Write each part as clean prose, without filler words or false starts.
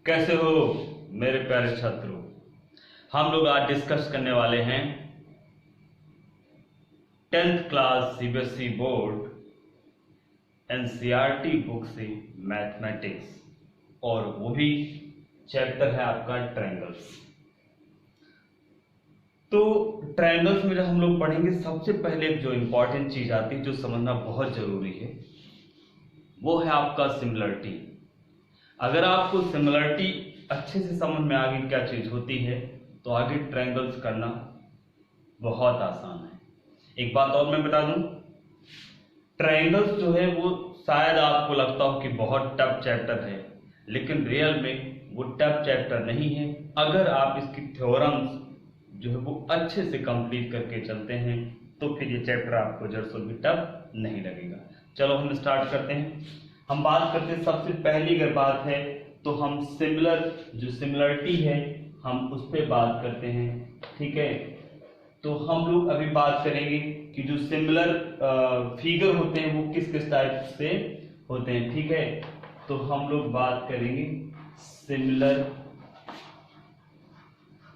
कैसे हो मेरे प्यारे छात्रों। हम लोग आज डिस्कस करने वाले हैं 10th class CBSE board NCERT book से मैथमेटिक्स, और वो भी चैप्टर है आपका ट्रायंगल्स। तो ट्रायंगल्स में जब हम लोग पढ़ेंगे, सबसे पहले जो इंपॉर्टेंट चीज आती है, जो समझना बहुत जरूरी है, वो है आपका सिमिलरिटी। अगर आपको सिमिलरिटी अच्छे से समझ में आ गई क्या चीज होती है, तो आगे ट्रायंगल्स करना बहुत आसान है। एक बात और मैं बता दूं, ट्रायंगल्स जो है वो शायद आपको लगता हो कि बहुत टफ चैप्टर है, लेकिन रियल में वो टफ चैप्टर नहीं है। अगर आप इसकी थ्योरम्स जो है वो अच्छे से कंप्लीट करके चलते हैं, तो फिर ये चैप्टर आपको जरा भी टफ नहीं लगेगा। चलो हम स्टार्ट करते हैं। हम बात करते हैं, सबसे पहली अगर बात है तो हम जो सिमिलरिटी है हम उस पर बात करते हैं। ठीक है, तो हम लोग अभी बात करेंगे कि जो सिमिलर फिगर होते हैं वो किस किस टाइप से होते हैं। ठीक है, तो हम लोग बात करेंगे सिमिलर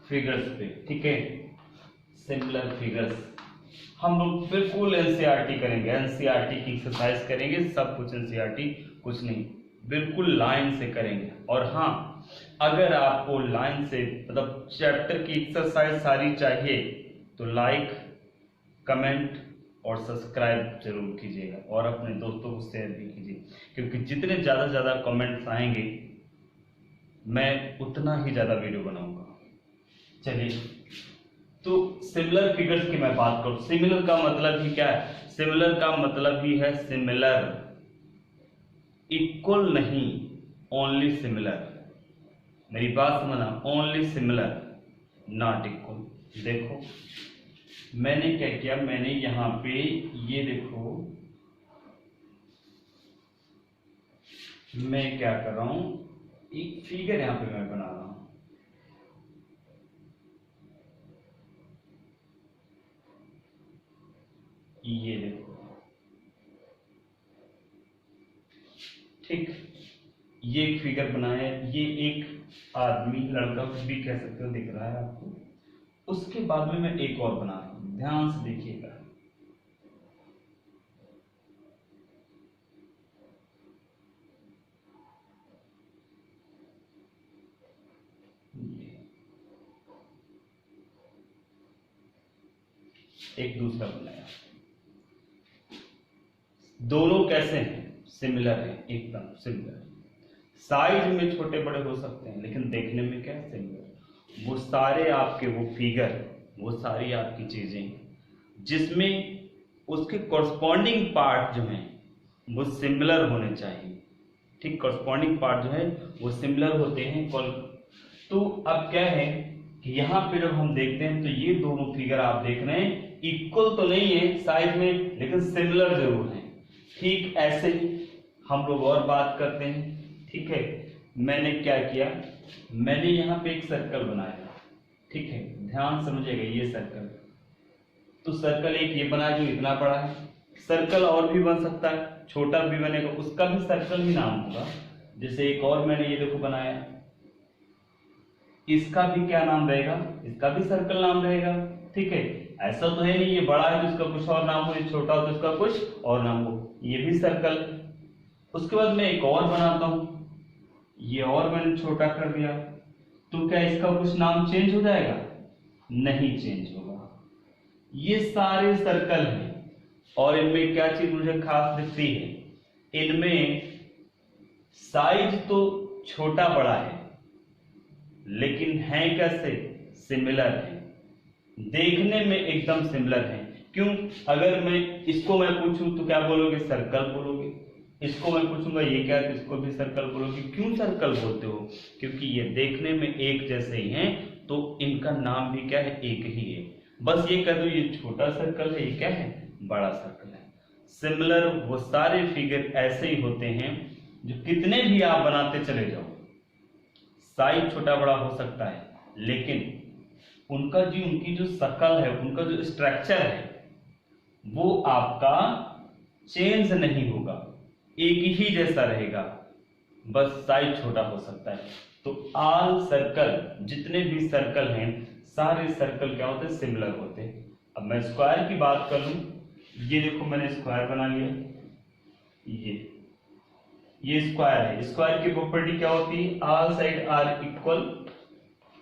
फिगर्स पे। ठीक है, सिमिलर फिगर्स हम लोग बिल्कुल एनसीईआरटी करेंगे, एनसीईआरटी की एक्सरसाइज करेंगे, सब कुछ एनसीईआरटी, कुछ नहीं, बिल्कुल लाइन से करेंगे। और हाँ, अगर आपको लाइन से मतलब चैप्टर की एक्सरसाइज सारी चाहिए तो लाइक, कमेंट और सब्सक्राइब जरूर कीजिएगा, और अपने दोस्तों को शेयर भी कीजिए, क्योंकि जितने ज़्यादा कमेंट्स आएंगे मैं उतना ही ज़्यादा वीडियो बनाऊंगा। चलिए, तो सिमिलर फिगर्स की मैं बात करूं। सिमिलर का मतलब ही क्या है? सिमिलर का मतलब ही है सिमिलर, इक्वल नहीं, ओनली सिमिलर। मेरी बात समझना, ओनली सिमिलर नॉट इक्वल। देखो मैंने क्या किया, मैंने यहां पे ये देखो मैं क्या कर रहा हूं, एक फिगर यहां पे मैं बना रहा हूं। ये देखो, ठीक, ये एक फिगर बनाया है। ये एक आदमी, लड़का कुछ भी कह सकते हो, दिख रहा है आपको। उसके बाद में मैं एक और बना रहा हूं, ध्यान से देखिएगा। एक दूसरा बनाया, दोनों कैसे हैं? सिमिलर है, एकदम सिमिलर। साइज में छोटे बड़े हो सकते हैं, लेकिन देखने में क्या है? सिमिलर। वो सारे आपके वो फिगर, वो सारी आपकी चीजें जिसमें उसके कॉरस्पॉन्डिंग पार्ट जो हैं वो सिमिलर होने चाहिए। ठीक, कॉरस्पॉन्डिंग पार्ट जो है वो सिमिलर होते हैं। तो अब क्या है कि यहाँ पे जब हम देखते हैं तो ये दोनों फिगर आप देख रहे हैं, इक्वल तो नहीं है साइज में, लेकिन सिमिलर जरूर है। ठीक ऐसे ही हम लोग और बात करते हैं। ठीक है, मैंने क्या किया, मैंने यहाँ पे एक सर्कल बनाया। ठीक है, ध्यान समझिएगा, ये सर्कल, तो सर्कल एक ये बना जो इतना बड़ा है। सर्कल और भी बन सकता है, छोटा भी बनेगा, उसका भी सर्कल ही नाम होगा। जैसे एक और मैंने ये देखो बनाया, इसका भी क्या नाम रहेगा? इसका भी सर्कल नाम रहेगा। ठीक है, ऐसा तो है नहीं ये बड़ा है तो इसका कुछ और नाम हो, ये छोटा हो तो इसका कुछ और नाम हो, ये भी सर्कल। उसके बाद मैं एक और बनाता हूं, ये और मैंने छोटा कर दिया, तो क्या इसका कुछ नाम चेंज हो जाएगा? नहीं चेंज होगा। ये सारे सर्कल हैं, और इनमें क्या चीज मुझे खास दिखती है, इनमें साइज तो छोटा बड़ा है, लेकिन है कैसे? सिमिलर है, देखने में एकदम सिमिलर है। क्यों? अगर मैं इसको मैं पूछूं तो क्या बोलोगे? सर्कल बोलोगे। इसको मैं पूछूंगा ये क्या, तो इसको भी सर्कल बोलोगे। क्यों सर्कल बोलते हो? क्योंकि ये देखने में एक जैसे ही हैं, तो इनका नाम भी क्या है? एक ही है। बस ये कह दो ये छोटा सर्कल है, ये क्या है? बड़ा सर्कल है। सिमिलर वो सारे फिगर ऐसे ही होते हैं जो कितने भी आप बनाते चले जाओ, साइज छोटा बड़ा हो सकता है, लेकिन उनकी जो शक्ल है, उनका जो स्ट्रक्चर है, वो आपका चेंज नहीं होगा, एक ही जैसा रहेगा, बस साइज छोटा हो सकता है। तो ऑल सर्कल, जितने भी सर्कल हैं सारे सर्कल क्या होते हैं, सिमिलर होते हैं। अब मैं स्क्वायर की बात कर लूं, ये देखो मैंने स्क्वायर बना लिया, ये स्क्वायर है। स्क्वायर की प्रॉपर्टी क्या होती है, all side are equal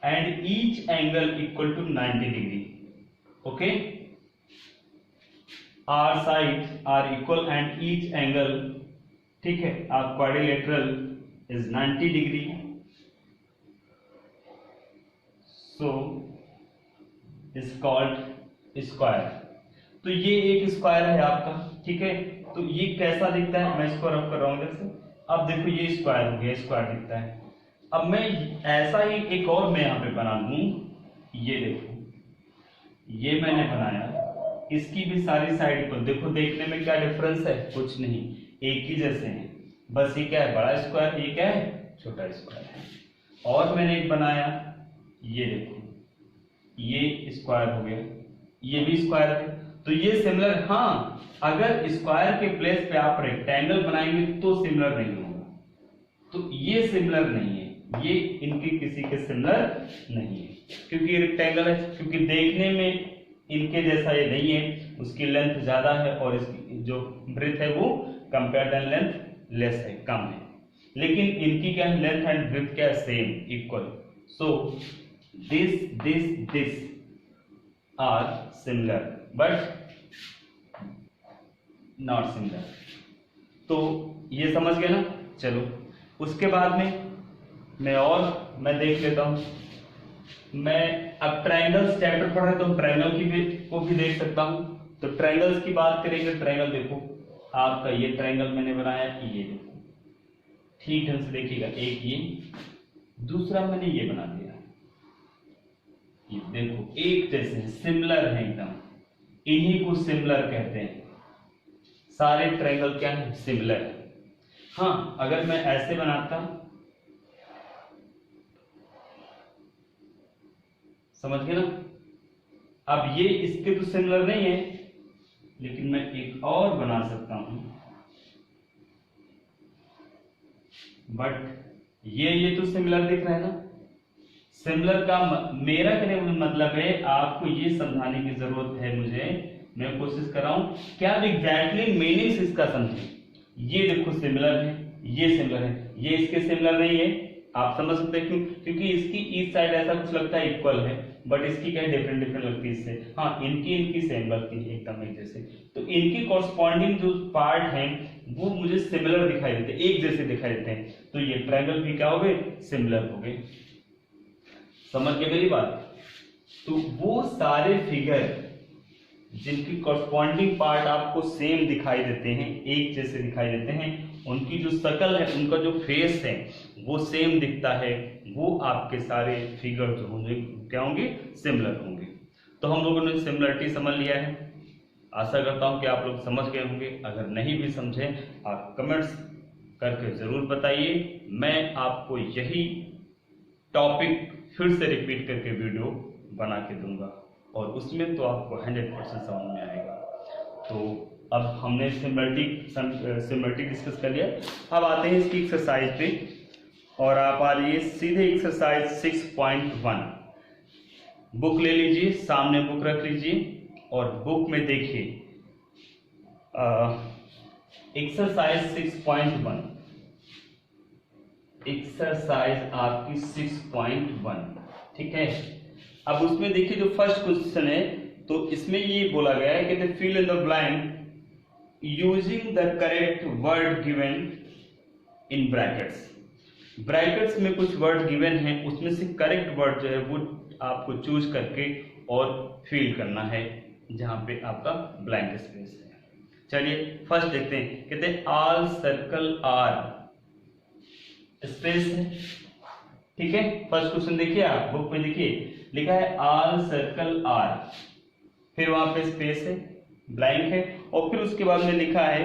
and each angle equal to 90 degree. Okay, are side are equal and each angle, ठीक है, आप quadrilateral is 90 degree. So is called square. तो ये एक स्क्वायर है आपका, ठीक है। तो ये कैसा दिखता है, मैं इसको रफ कर रहा हूं जैसे। अब देखो ये स्क्वायर हो गया, स्क्वायर दिखता है। अब मैं ऐसा ही एक और मैं यहां पे बना दूं, ये देखो ये मैंने बनाया, इसकी भी सारी साइड को देखो, देखने में क्या डिफरेंस है, कुछ नहीं, एक ही जैसे हैं, बस ये क्या है, बड़ा स्क्वायर है, ये क्या है, छोटा स्क्वायर है। और मैंने एक बनाया, ये देखो ये स्क्वायर हो गया, ये भी स्क्वायर है, तो ये सिमिलर। हाँ, अगर स्क्वायर के प्लेस पे आप रेक्टेंगल बनाएंगे तो सिमिलर नहीं होगा, तो ये सिमिलर नहीं है, ये इनके किसी के सिमिलर नहीं है, क्योंकि ये रेक्टेंगल है, क्योंकि देखने में इनके जैसा ये नहीं है, उसकी लेंथ ज्यादा है और इसकी जो ब्रेथ है वो कंपेयर देन लेंथ लेस है, कम है। लेकिन इनकी क्या है, लेंथ एंड ब्रेथ क्या है, same, equal. So this are similar but not similar। तो ये समझ गए ना। चलो उसके बाद में मैं देख लेता हूं। मैं अब ट्रायंगल्स चैप्टर पढ़ रहे तो ट्रायंगल को भी देख सकता हूं। तो ट्रायंगल्स की बात करेंगे। ट्रायंगल देखो आपका, ये ट्रायंगल मैंने बनाया, ये देखो ठीक ढंग से देखिएगा, एक ये, दूसरा मैंने ये बना दिया, ये देखो एक जैसे सिमिलर है एकदम, इन्हीं को सिमिलर कहते हैं। सारे ट्रायंगल क्या है, सिमिलर है। हाँ, अगर मैं ऐसे बनाता, समझ गए ना। अब ये इसके तो सिमिलर नहीं है, लेकिन मैं एक और बना सकता हूं, बट ये तो सिमिलर दिख रहा है ना। सिमिलर का मेरा कहने का मतलब है, आपको ये समझाने की जरूरत है मुझे, मैं कोशिश कर रहा हूं क्या एग्जैक्टली मीनिंग्स इसका समझें। ये देखो सिमिलर है, ये सिमिलर है, ये इसके सिमिलर नहीं है। आप समझ सकते हैं क्यों, क्योंकि इसकी ईच साइड ऐसा कुछ लगता है इक्वल है, बट इसकी क्या डिफरेंट डिफरेंट लगती है इससे। हाँ, इनकी सेम लगती है एकदम एक जैसे, तो इनकी कॉरस्पॉन्डिंग जो पार्ट हैं वो मुझे सिमिलर दिखाई देते हैं, एक जैसे दिखाई देते हैं। तो ये ट्रायंगल भी क्या हो गए, सिमिलर हो गए। समझ गए मेरी बात। तो वो सारे फिगर जिनकी कॉरस्पॉन्डिंग पार्ट आपको सेम दिखाई देते हैं, एक जैसे दिखाई देते हैं, उनकी जो शकल है, उनका जो फेस है वो सेम दिखता है, वो आपके सारे फिगर जो होंगे क्या होंगे, सिमिलर होंगे। तो हम लोगों ने सिमिलरिटी समझ लिया है। आशा करता हूं कि आप लोग समझ गए होंगे। अगर नहीं भी समझे आप कमेंट्स करके जरूर बताइए, मैं आपको यही टॉपिक फिर से रिपीट करके वीडियो बना के दूंगा, और उसमें तो आपको 100% समझ में आएगा। तो अब हमने सिमिलरिटी डिस्कस कर लिया। अब आते हैं इसकी एक्सरसाइज पे, और आप आ जाइए सीधे एक्सरसाइज 6.1। बुक ले लीजिए, सामने बुक रख लीजिए, और बुक में देखिए एक्सरसाइज 6.1, एक्सरसाइज आपकी 6.1, ठीक है। अब उसमें देखिए जो फर्स्ट क्वेश्चन है, तो इसमें ये बोला गया है कि fill in the blank using the correct word given in brackets. Brackets में कुछ वर्ड गिवन हैं, उसमें से करेक्ट वर्ड जो है वो आपको चूज करके और फिल करना है जहां पे आपका ब्लैंक स्पेस है। चलिए फर्स्ट देखते हैं, कहते हैं ऑल सर्कल आर, स्पेस है, ठीक है। फर्स्ट क्वेश्चन देखिए, आप बुक में देखिए लिखा है ऑल सर्कल आर, फिर वहां पे स्पेस है, ब्लैंक है, और फिर उसके बाद में लिखा है,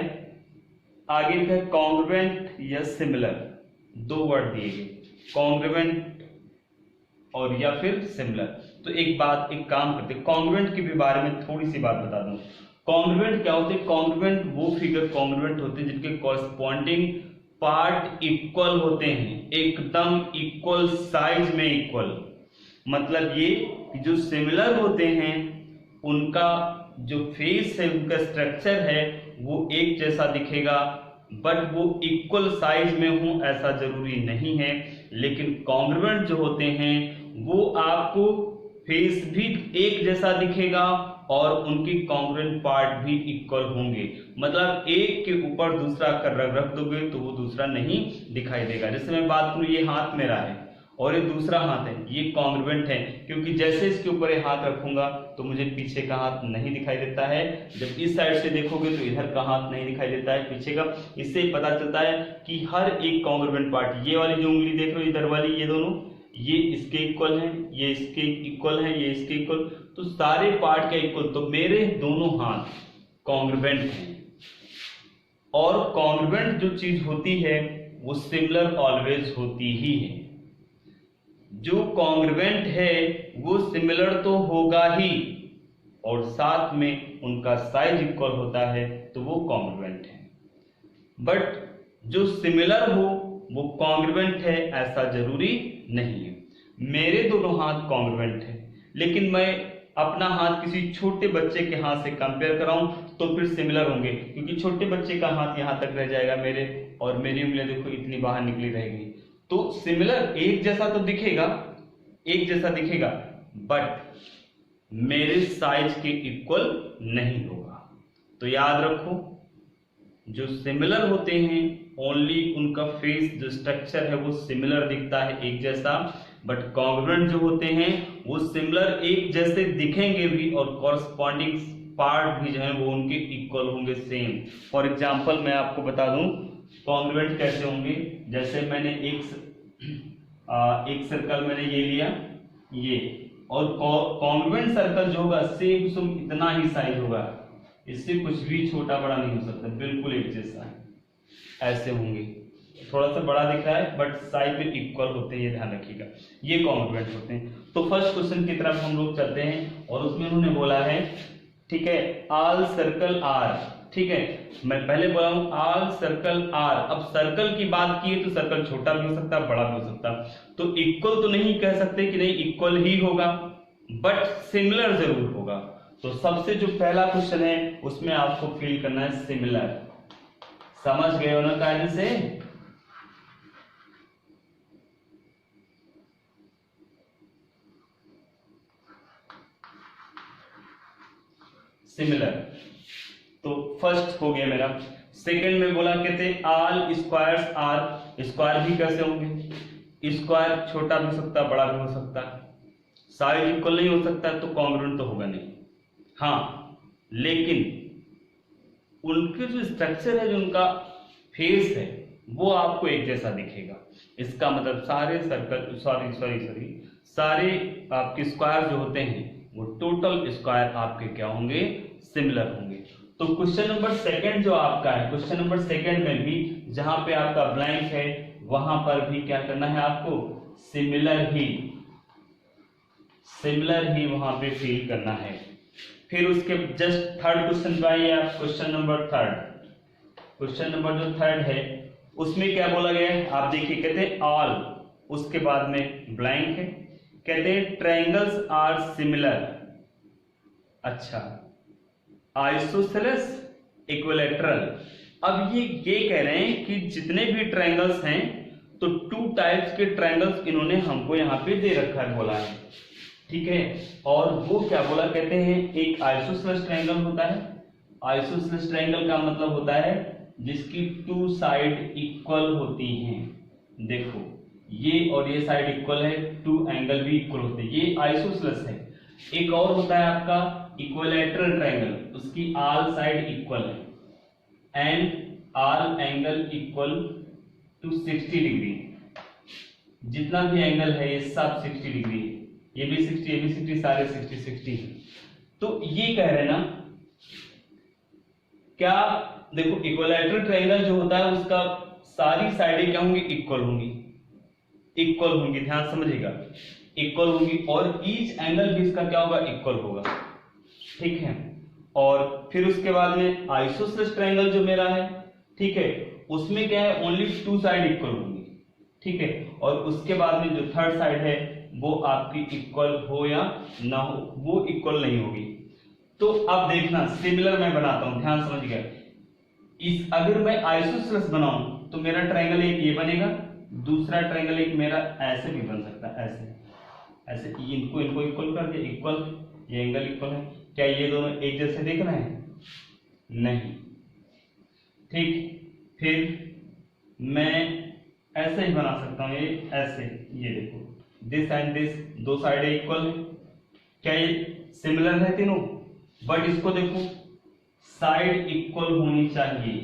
आगे लिखा है कॉन्ग्रुएंट या सिमिलर। दो वर्ड दिए गए, कॉन्ग्रुएंट और या फिर सिमिलर। तो एक काम करते हैं, कॉन्ग्रुएंट के भी बारे में थोड़ी सी बात बता दूं। कॉन्ग्रुएंट क्या होते हैं, कॉन्ग्रुएंट वो फिगर कॉन्ग्रुएंट होते हैं जिनके कॉरस्पॉन्डिंग पार्ट इक्वल होते हैं, एकदम इक्वल साइज में इक्वल, मतलब ये कि जो सिमिलर होते हैं उनका जो फेस है, उनका स्ट्रक्चर है वो एक जैसा दिखेगा, बट वो इक्वल साइज में हो ऐसा जरूरी नहीं है। लेकिन कॉन्ग्रुएंट जो होते हैं वो आपको फेस भी एक जैसा दिखेगा और उनकी कॉन्ग्रुएंट पार्ट भी इक्वल होंगे, मतलब एक के ऊपर दूसरा कर रख दोगे तो वो दूसरा नहीं दिखाई देगा। जैसे मैं बात करूं, ये हाथ मेरा है और ये दूसरा हाथ है, ये कॉन्ग्रुएंट है, क्योंकि जैसे इसके ऊपर ये हाथ रखूंगा तो मुझे पीछे का हाथ नहीं दिखाई देता है, जब इस साइड से देखोगे तो इधर का हाथ नहीं दिखाई देता है पीछे का। इससे पता चलता है कि हर एक कॉन्ग्रुएंट पार्ट, ये वाली जो उंगली देख रहे हो इधर वाली, ये दोनों ये इसके इक्वल है, ये इसके इक्वल है, ये इसके इक्वल, तो सारे पार्ट के इक्वल, तो मेरे दोनों हाथ कॉन्ग्रुएंट हैं। और कॉन्ग्रुएंट जो चीज होती है वो सिमिलर ऑलवेज होती ही है, जो कॉन्ग्रुएंट है वो सिमिलर तो होगा ही और साथ में उनका साइज इक्वल होता है तो वो कॉन्ग्रुएंट है। बट जो सिमिलर हो वो कॉन्ग्रुएंट है ऐसा जरूरी नहीं है। मेरे दोनों हाथ कॉन्ग्रुएंट है, लेकिन मैं अपना हाथ किसी छोटे बच्चे के हाथ से कंपेयर कराऊं तो फिर सिमिलर होंगे, क्योंकि छोटे बच्चे का हाथ यहां तक रह जाएगा मेरे, और मेरी उंगलियां देखो इतनी बाहर निकली रहेगी, तो सिमिलर एक जैसा तो दिखेगा, एक जैसा दिखेगा, बट मेरे साइज के इक्वल नहीं होगा। तो याद रखो, जो सिमिलर होते हैं ओनली उनका फेस जो स्ट्रक्चर है वो सिमिलर दिखता है, एक जैसा, बट कॉन्ग्रुएंट जो होते हैं वो सिमिलर एक जैसे दिखेंगे भी और कॉरस्पॉन्डिंग पार्ट भी जो है वो उनके इक्वल होंगे, सेम। फॉर एग्जांपल मैं आपको बता दूं कॉन्ग्रुएंट कैसे होंगे। जैसे मैंने एक सर्कल मैंने ये लिया, ये, और कॉन्ग्रुएंट सर्कल जो होगा सेम सुम इतना ही साइज होगा, इससे कुछ भी छोटा बड़ा नहीं हो सकता, बिल्कुल एक जैसा ऐसे होंगे। थोड़ा सा बड़ा दिख रहा है बट साइज में इक्वल होते हैं, ये ध्यान रखिएगा, ये कॉन्ग्रुएंट होते हैं। तो फर्स्ट क्वेश्चन की तरफ हम लोग चलते हैं और उसमें उन्होंने बोला है, ठीक है, ऑल सर्कल आर, ठीक है, मैं पहले बोला हूं ऑल सर्कल आर। अब सर्कल की बात की है तो सर्कल छोटा भी हो सकता है, बड़ा भी हो सकता है, तो इक्वल तो नहीं कह सकते कि नहीं इक्वल ही होगा, बट सिमिलर जरूर होगा। तो सबसे जो पहला क्वेश्चन है उसमें आपको फील करना है सिमिलर। समझ गए हो ना कायदे से? सिमिलर, तो फर्स्ट हो गया मेरा। सेकंड में बोला कहते ऑल स्क्वायर्स आर, स्क्वायर भी कैसे होंगे, स्क्वायर छोटा भी हो सकता है, बड़ा भी हो सकता है, साइज इक्वल नहीं हो सकता तो कॉन्ग्रुएंट तो होगा नहीं। हाँ, लेकिन उनके जो स्ट्रक्चर है, जो उनका फेस है वो आपको एक जैसा दिखेगा। इसका मतलब सारे सर्कल सारे आपके स्क्वायर जो होते हैं वो टोटल स्क्वायर आपके क्या होंगे, सिमिलर होंगे। तो क्वेश्चन नंबर सेकंड जो आपका है, क्वेश्चन नंबर सेकंड में भी जहां पे आपका ब्लैंक है वहां पर भी क्या करना है आपको, सिमिलर ही वहां पे फिल करना है। फिर उसके जस्ट थर्ड क्वेश्चन पे आइए आप, question number third. Question number जो थर्ड है उसमें क्या बोला गया है आप देखिए, कहते हैं ऑल, उसके बाद में ब्लैंक है, कहते हैं ट्रायंगल्स आर सिमिलर। अच्छा, आइसोसेलेस, इक्विलैटरल। अब ये कह रहे हैं कि जितने भी ट्रायंगल्स हैं तो टू टाइप्स के ट्रायंगल्स इन्होंने हमको यहाँ पे दे रखा है, बोला है, ठीक है। और वो क्या बोला, कहते हैं एक आइसोसेलेस ट्रायंगल होता है। आइसोसेलेस ट्रायंगल का मतलब होता है जिसकी टू साइड इक्वल होती हैं। देखो ये और ये साइड इक्वल है, टू एंगल भी इक्वल होते हैं, ये आइसोसेलेस है। एक और होता है आपका इक्विलैटरल ट्रायंगल, उसकी ऑल साइड इक्वल है and all angle equal to 60 degree. जितना भी एंगल है ये सब 60 डिग्री है, ये भी 60, ये भी 60, सारे 60 है। तो ये कह रहे ना क्या, देखो इक्विलैटरल ट्रायंगल जो होता है उसका सारी साइडें क्या होंगी, इक्वल होंगी, ध्यान समझिएगा, इक्वल होंगी, और ईच एंगल भी इसका क्या होगा, इक्वल होगा, ठीक है। और फिर उसके बाद में आइसोसेलेस ट्रायंगल जो मेरा है ठीक है, उसमें क्या है, ओनली टू साइड इक्वल होंगी, ठीक है, और उसके बाद में जो थर्ड साइड है वो आपकी इक्वल हो या ना हो, वो इक्वल नहीं होगी। तो अब देखना, सिमिलर मैं बनाता हूं, ध्यान समझ गया। इस अगर मैं आइसोसेलेस बनाऊं तो मेरा ट्रायंगल एक ये बनेगा, दूसरा ट्रायंगल एक मेरा ऐसे भी बन सकता है, ऐसे ऐसे, इनको इनको इक्वल कर दिया, इक्वल, ये एंगल इक्वल है। क्या ये दोनों एक जैसे दिख रहे हैं? नहीं, ठीक। फिर मैं ऐसे ही बना सकता हूं, ये ऐसे, ये देखो, दिस एंड दिस, दो साइड इक्वल है। क्या ये सिमिलर है तीनों? बट इसको देखो, साइड इक्वल होनी चाहिए,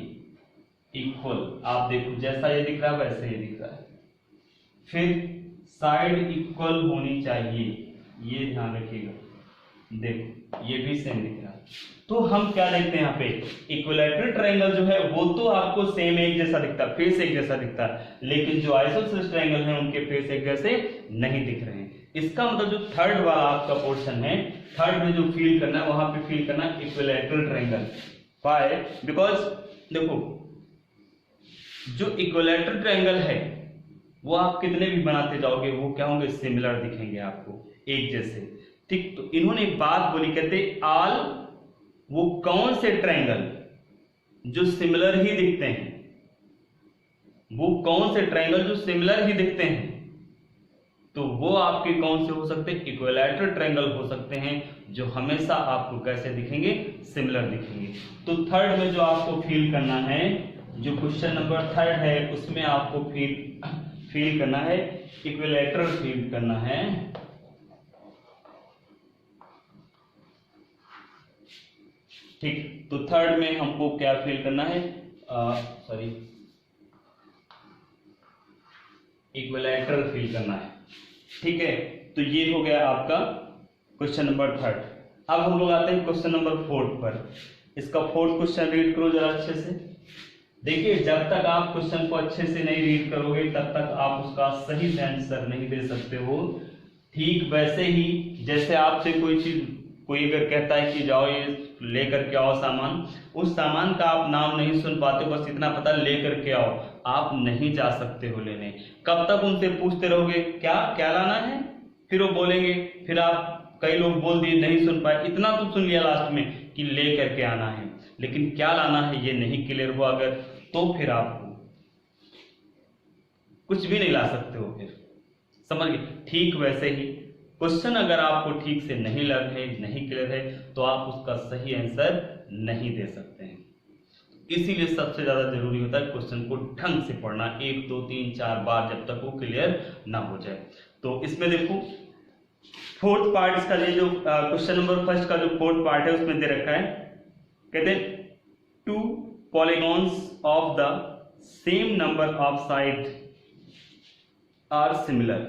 इक्वल, आप देखो जैसा ये दिख रहा है वैसे ये दिख रहा है। फिर साइड इक्वल होनी चाहिए, ये ध्यान रखिएगा, देखो ये भी सेम दिख रहा है। तो हम क्या देखते हैं यहाँ पे, इक्विलैटरल ट्रायंगल जो है वो तो आपको सेम एक जैसा दिखता है, फेस एक जैसा दिखता है, लेकिन जो आइसोसेलेस ट्रायंगल है उनके फेस एक जैसे नहीं दिख रहे हैं। इसका मतलब जो थर्ड वाला आपका पोर्शन है, थर्ड में जो फील करना है वहां पे फील करना है इक्विलैटरल ट्रायंगल। व्हाई? बिकॉज देखो, जो इक्विलैटरल ट्रायंगल है वो आप कितने भी बनाते जाओगे वो क्या होंगे, सिमिलर दिखेंगे आपको, एक जैसे, ठीक। तो इन्होंने एक बात बोली, कहते ऑल, वो कौन से ट्रायंगल जो सिमिलर ही दिखते हैं, वो कौन से ट्रायंगल जो सिमिलर ही दिखते हैं, तो वो आपके कौन से हो सकते हैं, इक्विलैटरल ट्रायंगल हो सकते हैं, जो हमेशा आपको कैसे दिखेंगे, सिमिलर दिखेंगे। तो थर्ड में जो आपको फील करना है, जो क्वेश्चन नंबर थर्ड है उसमें आपको फील करना है, इक्विलैटरल फील करना है, ठीक। तो थर्ड में हमको क्या फील करना है, सॉरी, इक्विलैटरल फील करना है, ठीक है। तो ये हो गया आपका क्वेश्चन नंबर थर्ड। अब हम लोग आते हैं क्वेश्चन नंबर फोर्थ पर। इसका फोर्थ क्वेश्चन रीड करो जरा अच्छे से। देखिए, जब तक आप क्वेश्चन को अच्छे से नहीं रीड करोगे तब तक आप उसका सही से आंसर नहीं दे सकते हो। ठीक वैसे ही जैसे आपसे कोई अगर कहता है कि जाओ ये लेकर के आओ सामान, उस सामान का आप नाम नहीं सुन पाते, बस इतना पता लेकर के आओ, आप नहीं जा सकते हो लेने। कब तक उनसे पूछते रहोगे क्या क्या लाना है, फिर वो बोलेंगे, फिर आप, कई लोग बोल दिए नहीं सुन पाए, इतना तो सुन लिया लास्ट में कि ले करके आना है, लेकिन क्या लाना है ये नहीं क्लियर हुआ अगर, तो फिर आप कुछ भी नहीं ला सकते हो, फिर समझ गए। ठीक वैसे ही क्वेश्चन अगर आपको ठीक से नहीं लर्न है, नहीं क्लियर है, तो आप उसका सही आंसर नहीं दे सकते हैं। इसीलिए सबसे ज्यादा जरूरी होता है क्वेश्चन को ढंग से पढ़ना, 1 2 3 4 बार, जब तक वो क्लियर ना हो जाए। तो इसमें देखो फोर्थ पार्ट, इसका ये जो क्वेश्चन नंबर फर्स्ट का जो फोर्थ पार्ट है उसमें दे रखा है, कहते हैं 2 polygons of the same number of sides are similar।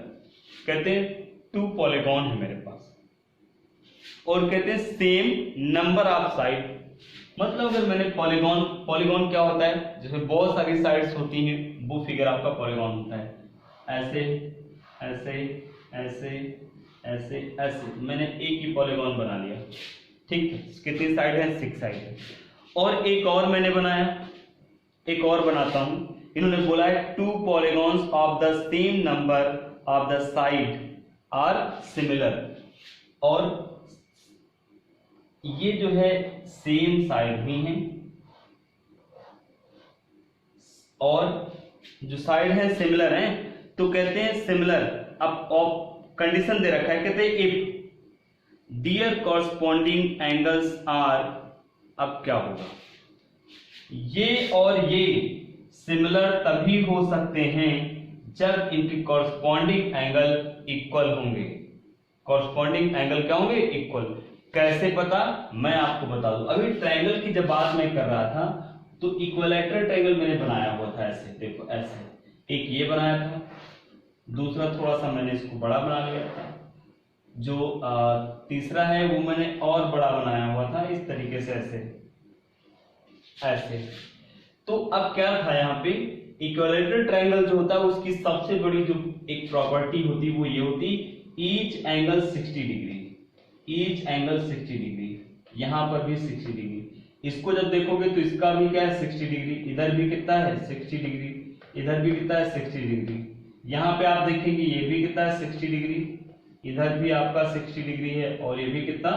कहते हैं 2 पॉलीगॉन है मेरे पास, और कहते हैं सेम नंबर ऑफ साइड, मतलब अगर मैंने पॉलीगॉन क्या होता है, जैसे बहुत सारी साइड्स होती हैं, वो फिगर आपका पॉलीगॉन होता है, ऐसे ऐसे ऐसे ऐसे ऐसे, मैंने एक ही पॉलीगॉन बना लिया, ठीक। कितनी साइड है, 6 साइड है। और एक और मैंने बनाया, एक और बनाता हूं, इन्होंने बोला है 2 polygons of the same number of the side are similar, और ये जो है सेम साइड भी हैं, और जो साइड है सिमिलर हैं, तो कहते हैं सिमिलर। अब कंडीशन दे रखा है, कहते हैं if their corresponding angles are, अब क्या होगा, ये और ये सिमिलर तभी हो सकते हैं जब इनके कॉरस्पॉन्डिंग एंगल इक्वल होंगे। कॉरस्पॉन्डिंग एंगल क्या होंगे, इक्वल। कैसे पता, मैं आपको बता दूं। अभी ट्रायंगल की जब बात मैं कर रहा था तो इक्विलैटरल ट्रायंगल मैंने बनाया हुआ था, ऐसे देखो, ऐसे एक ये बनाया था, दूसरा थोड़ा सा मैंने इसको बड़ा बना लिया था, जो तीसरा है वो मैंने और बड़ा बनाया हुआ था, इस तरीके से ऐसे ऐसे। तो अब क्या था यहाँ पे, इक्विलैटरल ट्रायंगल जो होता है उसकी सबसे बड़ी जो एक प्रॉपर्टी होती वो ये होती, each angle 60 degree, each angle 60 degree, यहां पर भी 60 डिग्री। इसको जब देखोगे तो इसका भी क्या है 60 डिग्री, इधर भी कितना है 60 डिग्री, इधर भी कितना है 60 डिग्री। यहाँ पे आप देखेंगे ये भी कितना है 60 डिग्री, इधर भी आपका 60 डिग्री है और ये भी कितना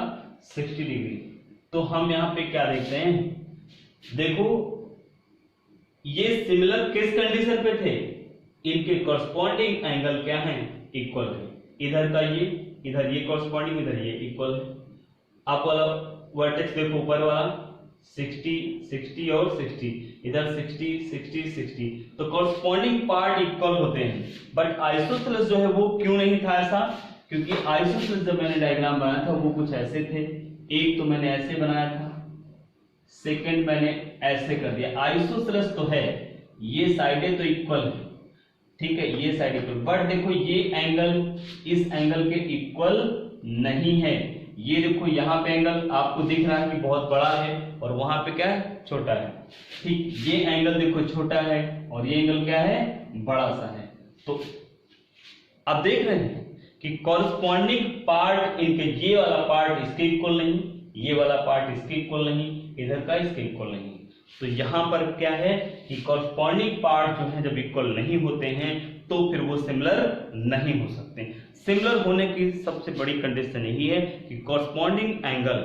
60 डिग्री। तो हम यहाँ पे क्या देखते हैं, देखो ये सिमिलर किस कंडीशन पे थे, इनके कॉरस्पॉन्डिंग एंगल क्या है इक्वल है, इधर का ये इधर ये कॉरस्पॉन्डिंग, इधर ये इक्वल है। आप वाला वर्टेक्स देखो ऊपर वाला 60 60 और 60, इधर 60 60 60, तो कॉरस्पॉन्डिंग पार्ट इक्वल होते हैं। बट आइसोसेलेस जो है वो क्यों नहीं था ऐसा, क्योंकि आइसोसेलेस जब मैंने डायग्राम बनाया था वो कुछ ऐसे थे, एक तो मैंने ऐसे बनाया था, सेकंड मैंने ऐसे कर दिया। आइसोसेलेस तो है, ये साइडें तो इक्वल है, ठीक है, ये साइड इक्वल, बट देखो ये एंगल इस एंगल के इक्वल नहीं है। ये देखो यहाँ पे एंगल आपको दिख रहा है कि बहुत बड़ा है और वहां पे क्या है छोटा है, ठीक, ये एंगल देखो छोटा है और ये एंगल क्या है बड़ा सा है। तो आप देख रहे हैं कि कॉरस्पॉन्डिंग पार्ट इनके, ये वाला पार्ट इसके इक्वल नहीं, ये वाला पार्ट इसके इक्वल नहीं, इधर का इसके इक्वल नहीं। तो यहां पर क्या है कि कॉरस्पॉन्डिंग पार्ट जो है जब इक्वल नहीं होते हैं तो फिर वो सिमिलर नहीं हो सकते। सिमिलर होने की सबसे बड़ी कंडीशन यही है कि कॉरस्पॉन्डिंग एंगल,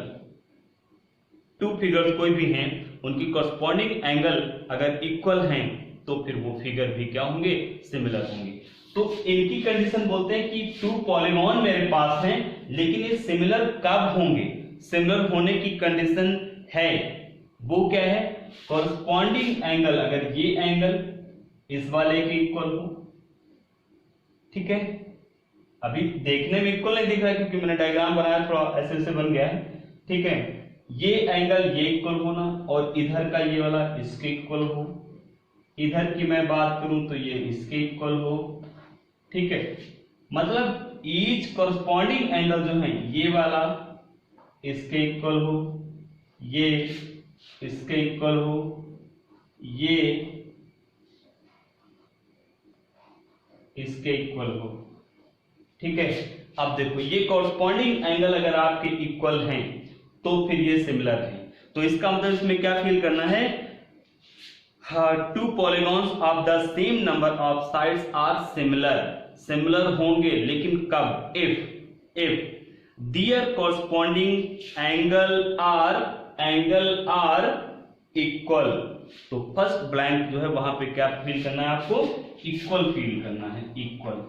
टू फिगर्स कोई भी हैं उनकी कॉरस्पॉन्डिंग एंगल अगर इक्वल हैं तो फिर वो फिगर भी क्या होंगे सिमिलर होंगे। तो इनकी कंडीशन बोलते हैं कि टू पॉलीगॉन मेरे पास हैं लेकिन ये सिमिलर कब होंगे, सिमिलर होने की कंडीशन है वो क्या है, कॉरस्पॉन्डिंग एंगल अगर ये एंगल इस वाले के इक्वल हो, ठीक है, अभी देखने में इक्वल नहीं दिख रहा है क्योंकि मैंने डायग्राम बनाया थोड़ा ऐसे ऐसे बन गया है, ठीक है, ये एंगल ये इक्वल होना और इधर का ये वाला इसके इक्वल हो, इधर की मैं बात करूं तो ये इसके इक्वल हो, ठीक है, मतलब ईच कॉरस्पॉन्डिंग एंगल जो है ये वाला इसके इक्वल हो, ये इसके इक्वल हो, ये इसके इक्वल हो, ठीक है। अब देखो ये कॉरस्पॉन्डिंग एंगल अगर आपके इक्वल हैं तो फिर ये सिमिलर है। तो इसका मतलब इसमें क्या फील करना है, two polygons of the same number of sides are similar, similar होंगे लेकिन कब, if their corresponding angle are equal. तो फर्स्ट ब्लैंक जो है वहां पे क्या फील करना है आपको, इक्वल फील करना है, इक्वल,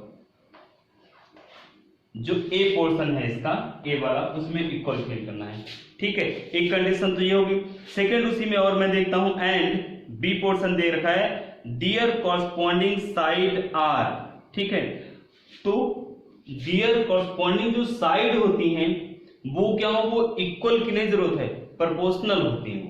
जो ए पोर्शन है इसका ए वाला उसमें इक्वल फील करना है, ठीक है। एक कंडीशन तो ये होगी। सेकंड उसी में और मैं देखता हूं, एंड बी पोर्शन दे रखा है डियर कॉरस्पॉन्डिंग साइड आर, ठीक है, तो डियर कॉरस्पॉन्डिंग जो साइड होती हैं वो क्या हो, वो इक्वल की नहीं जरूरत है, प्रोपोर्शनल होती हैं। वो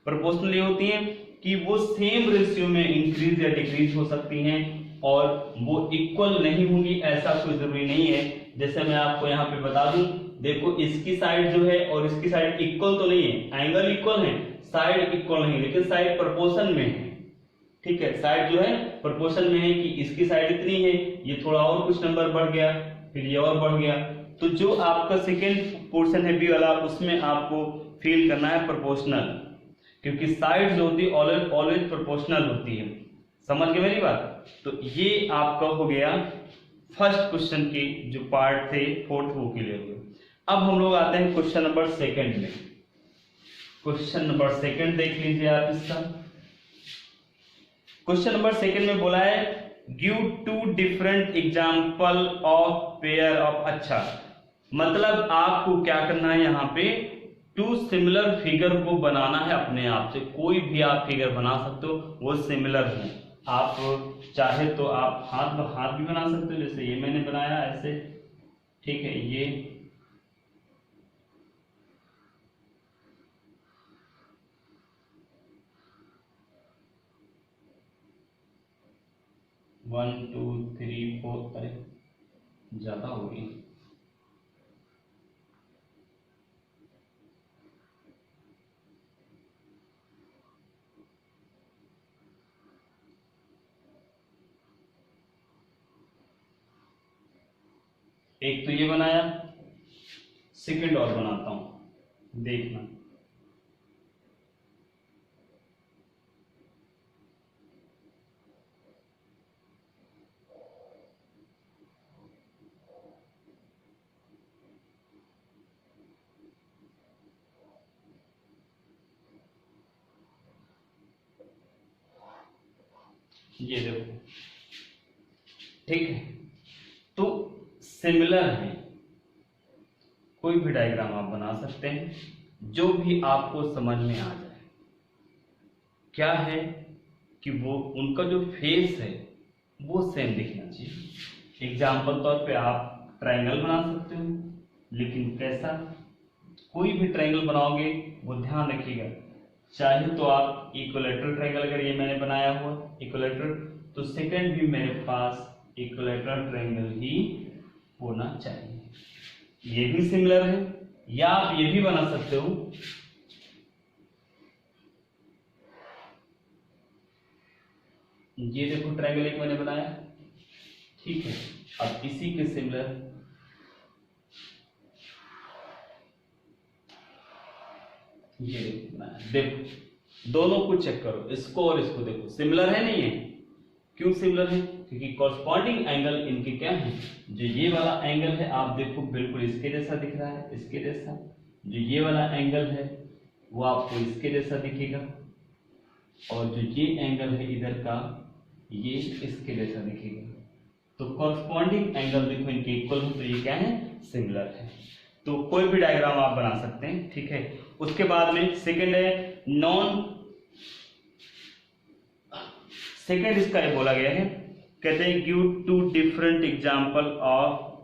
प्रोपोर्शनल ये होती हैं कि वो सेम रेशियो में इंक्रीज या डिक्रीज हो सकती हैं और वो इक्वल नहीं होंगी ऐसा कोई जरूरी नहीं है। जैसे मैं आपको यहाँ पे बता दूं, देखो इसकी साइड जो है और इसकी साइड इक्वल तो नहीं है, एंगल इक्वल है, साइड इक्वल नहीं, लेकिन साइड प्रोपोर्शन में है, ठीक है, साइड जो है प्रोपोर्शन में है कि इसकी साइड इतनी है, ये थोड़ा और कुछ नंबर बढ़ गया, फिर ये और बढ़ गया। तो जो आपका सेकेंड पोर्शन है बी वाला उसमें आपको फील करना है प्रोपोर्शनल, क्योंकि साइड जो होती है ऑलवेज प्रोपोर्शनल होती है। समझ गए मेरी बात। तो ये आपका हो गया फर्स्ट क्वेश्चन की जो पार्ट थे फोर्थ वो क्लियर हुए। अब हम लोग आते हैं क्वेश्चन नंबर सेकंड में। क्वेश्चन नंबर सेकंड देख लीजिए आप इसका। क्वेश्चन नंबर सेकंड में बोला है give two different example of pair of, अच्छा मतलब आपको क्या करना है यहाँ पे, टू सिमिलर फिगर को बनाना है अपने आप से। कोई भी आप फिगर बना सकते हो वो सिमिलर हो, आप चाहे तो आप हाथ भी बना सकते हो, जैसे ये मैंने बनाया ऐसे, ठीक है, ये 1 2 3 4, अरे ज्यादा हो गई, एक तो ये बनाया, सेकंड और बनाता हूं, देखना। ये देखो, ठीक है। तो सिमिलर है, कोई भी डायग्राम आप बना सकते हैं जो भी आपको समझ में आ जाए। क्या है कि वो उनका जो फेस है वो सेम दिखना चाहिए। एग्जाम्पल तौर पे आप ट्रायंगल बना सकते हो, लेकिन कैसा? कोई भी ट्रायंगल बनाओगे वो ध्यान रखिएगा, चाहे तो आप इक्विलैटरल ट्रायंगल, अगर ये मैंने बनाया हुआ इक्विलैटरल, तो सेकंड भी मेरे पास इक्विलैटरल ट्रायंगल ही होना चाहिए। ये भी सिमिलर है, या आप ये भी बना सकते हो, ये देखो ट्रायंगल एक मैंने बनाया, ठीक है। अब इसी के सिमिलर ये देखो, दोनों को चेक करो, इसको और इसको देखो, सिमिलर है नहीं है? क्यों सिमिलर है? क्योंकि कॉरस्पॉन्डिंग एंगल इनके क्या है, जो ये वाला एंगल है आप देखो बिल्कुल इसके जैसा दिख रहा है, इसके जैसा। जो ये वाला एंगल है वो आपको इसके जैसा दिखेगा, और जो ये एंगल है इधर का ये इसके जैसा दिखेगा। तो कॉरस्पॉन्डिंग एंगल देखो इनके इक्वल हो, तो ये क्या है, सिमिलर है। तो कोई भी डायग्राम आप बना सकते हैं, ठीक है। उसके बाद में सेकंड है सेकंड इसका ये बोला गया है, कहते हैं give two different example of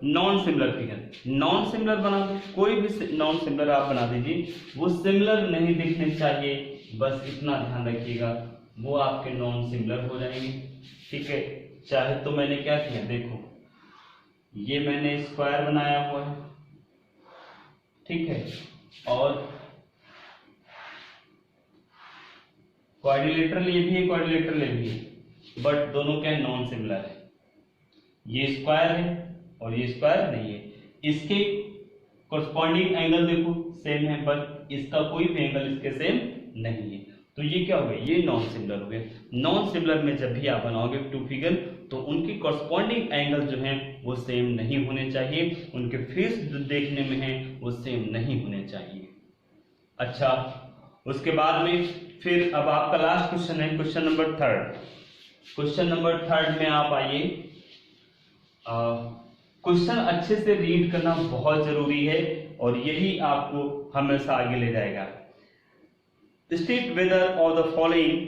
non similar figure. Non similar बना दो, कोई भी नॉन सिमिलर आप बना दीजिए, वो सिमिलर नहीं दिखने चाहिए, बस इतना ध्यान रखिएगा, वो आपके नॉन सिमिलर हो जाएंगे, ठीक है। चाहे तो मैंने क्या किया, देखो ये मैंने स्क्वायर बनाया हुआ है, ठीक है, और क्वाड्रिलेटरल ये भी है, क्वाड्रिलेटरल ये भी है, बट दोनों क्या है, नॉन सिमिलर है। ये स्क्वायर है और ये स्क्वायर नहीं है, इसके कॉरस्पॉन्डिंग एंगल देखो सेम है, बट इसका कोई भी एंगल इसके सेम नहीं है। तो ये क्या हो गया, ये नॉन सिमिलर हो गया। नॉन सिमिलर में जब भी आप बनाओगे टू फिगर, तो उनकी कॉरस्पॉन्डिंग एंगल जो है वो सेम नहीं होने चाहिए, उनके फेस जो देखने में है वो सेम नहीं होने चाहिए। अच्छा, उसके बाद में फिर अब आपका लास्ट क्वेश्चन है, question number third. Question number third में आप आइए, क्वेश्चन अच्छे से रीड करना बहुत जरूरी है और यही आपको हमेशा आगे ले जाएगा। State whether of the following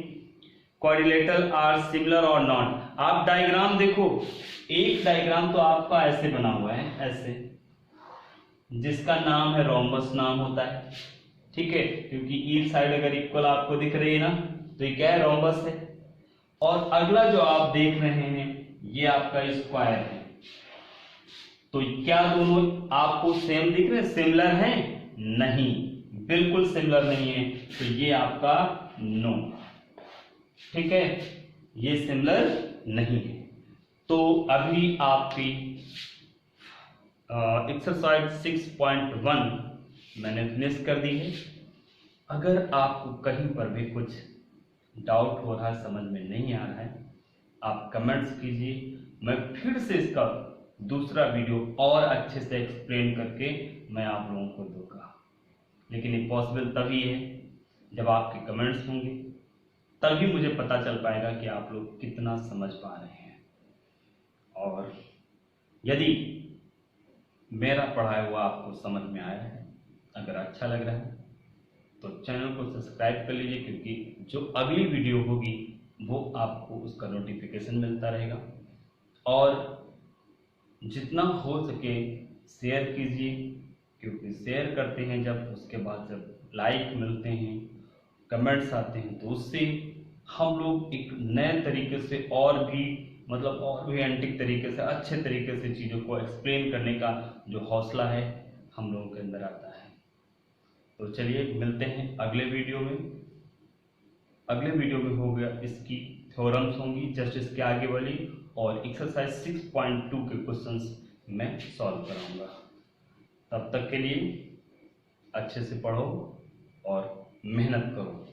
quadrilateral are similar और नॉट। आप डायग्राम देखो, एक डायग्राम तो आपका ऐसे बना हुआ है, ऐसे, जिसका नाम है रोम्बस नाम होता है, ठीक है, क्योंकि ईच साइड अगर इक्वल आपको दिख रही है ना, तो ये क्या है, रोम्बस है। और अगला जो आप देख रहे हैं ये आपका स्क्वायर है। तो क्या दोनों आपको सेम दिख रहे हैं, सिमिलर हैं? नहीं, बिल्कुल सिमिलर नहीं है, तो ये आपका नो, ठीक है, ये सिमिलर नहीं है। तो अभी आपकी एक्सरसाइज 6.1 मैंने फिनिश कर दी है। अगर आपको कहीं पर भी कुछ डाउट हो रहा है, समझ में नहीं आ रहा है, आप कमेंट्स कीजिए, मैं फिर से इसका दूसरा वीडियो और अच्छे से एक्सप्लेन करके मैं आप लोगों को दूंगा। लेकिन ये पॉसिबल तभी है जब आपके कमेंट्स होंगे, तभी मुझे पता चल पाएगा कि आप लोग कितना समझ पा रहे हैं। और यदि मेरा पढ़ाया हुआ आपको समझ में आया है, अगर अच्छा लग रहा है, तो चैनल को सब्सक्राइब कर लीजिए, क्योंकि जो अगली वीडियो होगी वो आपको उसका नोटिफिकेशन मिलता रहेगा। और जितना हो सके शेयर कीजिए, क्योंकि शेयर करते हैं जब, उसके बाद जब लाइक मिलते हैं, कमेंट्स आते हैं, तो उससे हम लोग एक नए तरीके से और भी एंटिक तरीके से, अच्छे तरीके से चीज़ों को एक्सप्लेन करने का जो हौसला है हम लोगों के अंदर आता है। तो चलिए मिलते हैं अगले वीडियो में। अगले वीडियो में हो गया इसकी थ्योरम्स होंगी जस्ट इसके आगे वाली, और एक्सरसाइज 6.2 के क्वेश्चंस मैं सॉल्व कराऊंगा। तब तक के लिए अच्छे से पढ़ो और मेहनत करो।